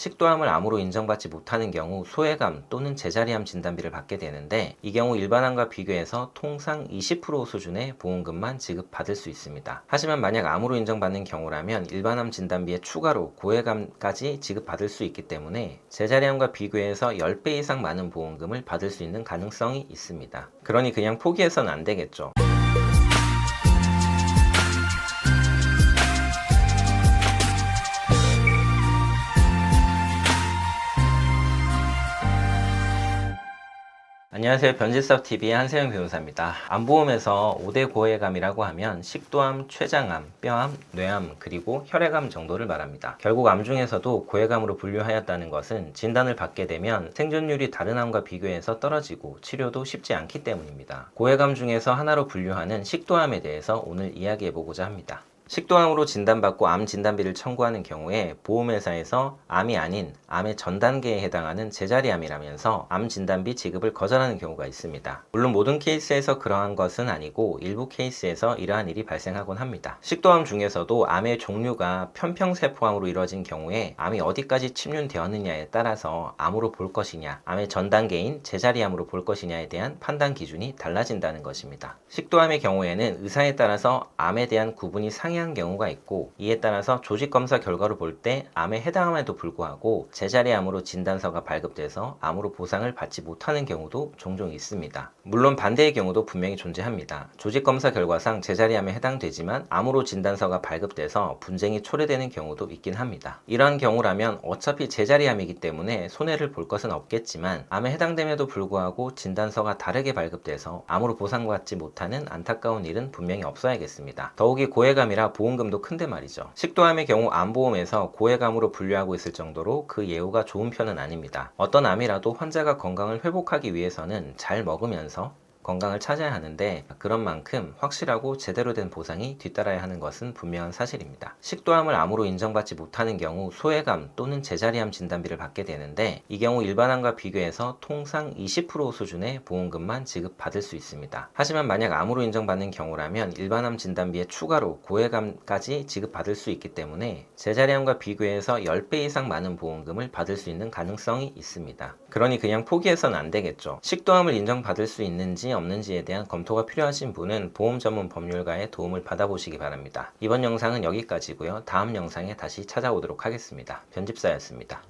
식도암을 암으로 인정받지 못하는 경우 소외감 또는 제자리암 진단비를 받게 되는데, 이 경우 일반암과 비교해서 통상 20% 수준의 보험금만 지급받을 수 있습니다. 하지만 만약 암으로 인정받는 경우라면 일반암 진단비에 추가로 고해감까지 지급받을 수 있기 때문에 제자리암과 비교해서 10배 이상 많은 보험금을 받을 수 있는 가능성이 있습니다. 그러니 그냥 포기해서는 안 되겠죠. 안녕하세요. 변질섭TV의 한세영 변호사입니다. 암보험에서 5대 고해감이라고 하면 식도암, 췌장암, 뼈암, 뇌암, 그리고 혈액암 정도를 말합니다. 결국 암 중에서도 고해감으로 분류하였다는 것은 진단을 받게 되면 생존율이 다른 암과 비교해서 떨어지고 치료도 쉽지 않기 때문입니다. 고해감 중에서 하나로 분류하는 식도암에 대해서 오늘 이야기해보고자 합니다. 식도암으로 진단받고 암 진단비를 청구하는 경우에 보험회사에서 암이 아닌 암의 전 단계에 해당하는 제자리암이라면서 암 진단비 지급을 거절하는 경우가 있습니다. 물론 모든 케이스에서 그러한 것은 아니고 일부 케이스에서 이러한 일이 발생하곤 합니다. 식도암 중에서도 암의 종류가 편평세포암으로 이루어진 경우에 암이 어디까지 침륜되었느냐에 따라서 암으로 볼 것이냐, 암의 전 단계인 제자리암으로 볼 것이냐에 대한 판단 기준이 달라진다는 것입니다. 식도암의 경우에는 의사에 따라서 암에 대한 구분이 상이한 경우가 있고, 이에 따라서 조직검사 결과로 볼 때 암에 해당함에도 불구하고 제자리암으로 진단서가 발급돼서 암으로 보상을 받지 못하는 경우도 종종 있습니다. 물론 반대의 경우도 분명히 존재합니다. 조직검사 결과상 제자리암에 해당되지만 암으로 진단서가 발급돼서 분쟁이 초래되는 경우도 있긴 합니다. 이러한 경우라면 어차피 제자리암이기 때문에 손해를 볼 것은 없겠지만 암에 해당됨에도 불구하고 진단서가 다르게 발급돼서 암으로 보상받지 못하는 안타까운 일은 분명히 없어야겠습니다. 더욱이 고해감이라 보험금도 큰데 말이죠. 식도암의 경우 암보험에서 고해감으로 분류하고 있을 정도로 그 예후가 좋은 편은 아닙니다. 어떤 암이라도 환자가 건강을 회복하기 위해서는 잘 먹으면서 건강을 찾아야 하는데, 그런 만큼 확실하고 제대로 된 보상이 뒤따라야 하는 것은 분명한 사실입니다. 식도암을 암으로 인정받지 못하는 경우 소외감 또는 제자리암 진단비를 받게 되는데, 이 경우 일반암과 비교해서 통상 20% 수준의 보험금만 지급받을 수 있습니다. 하지만 만약 암으로 인정받는 경우라면 일반암 진단비에 추가로 고해감까지 지급받을 수 있기 때문에 제자리암과 비교해서 10배 이상 많은 보험금을 받을 수 있는 가능성이 있습니다. 그러니 그냥 포기해서는 안 되겠죠. 식도암을 인정받을 수 있는지 없는지에 대한 검토가 필요하신 분은 보험 전문 법률가의 도움을 받아보시기 바랍니다. 이번 영상은 여기까지고요. 다음 영상에 다시 찾아오도록 하겠습니다. 변집사였습니다.